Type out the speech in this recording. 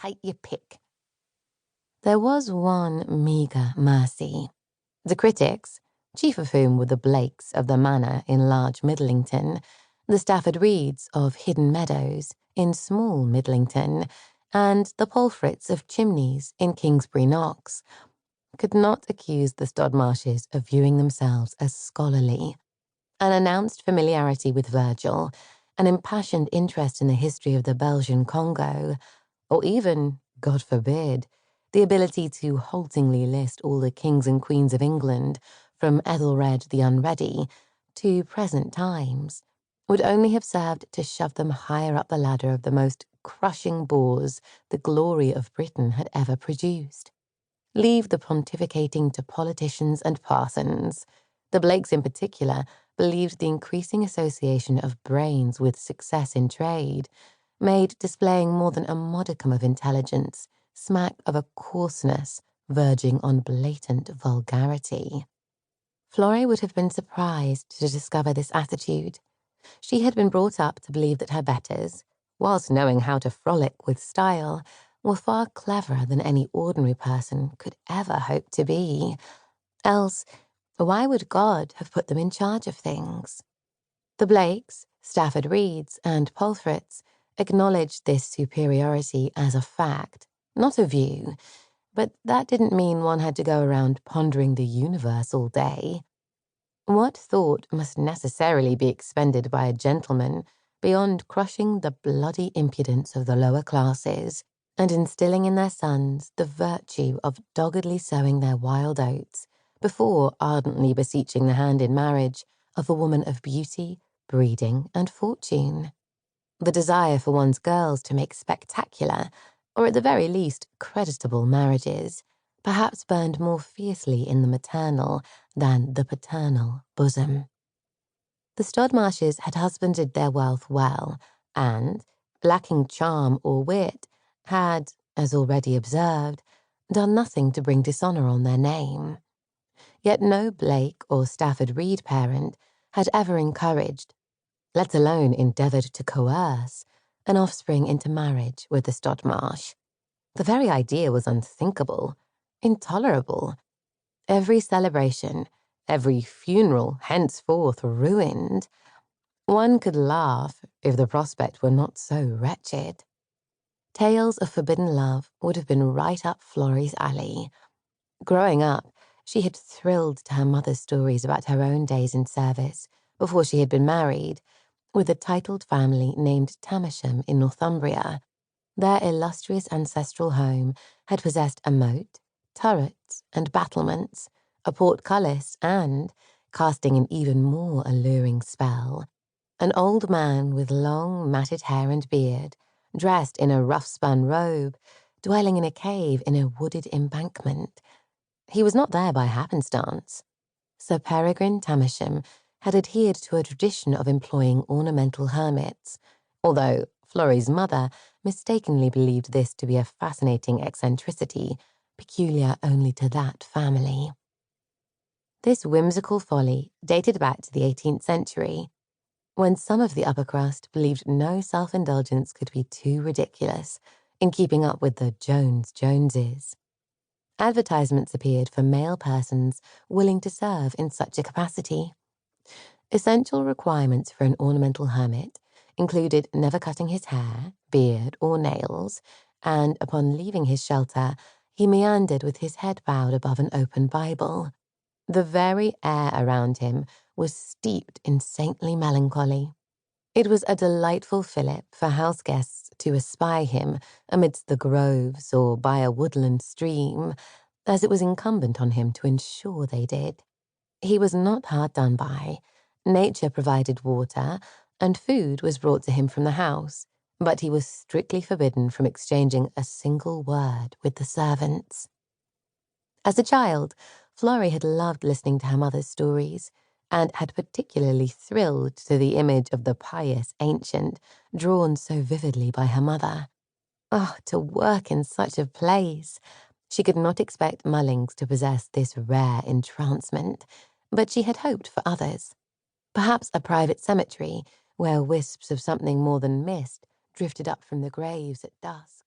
take your pick. There was one meagre mercy. The critics, chief of whom were the Blakes of the Manor in large Middlington, the Stafford Reeds of Hidden Meadows in small Middlington, and the Polfrits of Chimneys in Kingsbury Knocks, could not accuse the Stodmarshes of viewing themselves as scholarly. An announced familiarity with Virgil, an impassioned interest in the history of the Belgian Congo, or even, God forbid, the ability to haltingly list all the kings and queens of England, from Ethelred the Unready to present times, would only have served to shove them higher up the ladder of the most crushing bores the glory of Britain had ever produced. Leave the pontificating to politicians and parsons. The Blakes in particular believed the increasing association of brains with success in trade made displaying more than a modicum of intelligence smack of a coarseness verging on blatant vulgarity. Florrie would have been surprised to discover this attitude. She had been brought up to believe that her betters, whilst knowing how to frolic with style, were far cleverer than any ordinary person could ever hope to be. Else, why would God have put them in charge of things? The Blakes, Stafford Reeds, and Polfrits acknowledged this superiority as a fact, not a view, but that didn't mean one had to go around pondering the universe all day. What thought must necessarily be expended by a gentleman beyond crushing the bloody impudence of the lower classes and instilling in their sons the virtue of doggedly sowing their wild oats before ardently beseeching the hand in marriage of a woman of beauty, breeding, and fortune? The desire for one's girls to make spectacular, or at the very least creditable marriages, perhaps burned more fiercely in the maternal than the paternal bosom. The Stodmarshes had husbanded their wealth well, and, lacking charm or wit, had, as already observed, done nothing to bring dishonour on their name. Yet no Blake or Stafford Reed parent had ever encouraged, let alone endeavoured to coerce, an offspring into marriage with the Stodmarsh. The very idea was unthinkable, intolerable. Every celebration, every funeral henceforth ruined. One could laugh if the prospect were not so wretched. Tales of forbidden love would have been right up Florrie's alley. Growing up, she had thrilled to her mother's stories about her own days in service before she had been married, with a titled family named Tamersham in Northumbria. Their illustrious ancestral home had possessed a moat, turrets, and battlements, a portcullis, and, casting an even more alluring spell, an old man with long matted hair and beard, dressed in a rough-spun robe, dwelling in a cave in a wooded embankment. He was not there by happenstance. Sir Peregrine Tamersham had adhered to a tradition of employing ornamental hermits, although Florrie's mother mistakenly believed this to be a fascinating eccentricity peculiar only to that family. This whimsical folly dated back to the 18th century, when some of the upper crust believed no self-indulgence could be too ridiculous in keeping up with the Joneses. Advertisements appeared for male persons willing to serve in such a capacity. Essential requirements for an ornamental hermit included never cutting his hair, beard, or nails, and upon leaving his shelter, he meandered with his head bowed above an open Bible. The very air around him was steeped in saintly melancholy. It was a delightful fillip for house guests to espy him amidst the groves or by a woodland stream, as it was incumbent on him to ensure they did. He was not hard done by. Nature provided water, and food was brought to him from the house, but he was strictly forbidden from exchanging a single word with the servants. As a child, Florrie had loved listening to her mother's stories, and had particularly thrilled to the image of the pious ancient, drawn so vividly by her mother. Oh, to work in such a place! She could not expect Mullings to possess this rare entrancement, but she had hoped for others. Perhaps a private cemetery, where wisps of something more than mist drifted up from the graves at dusk.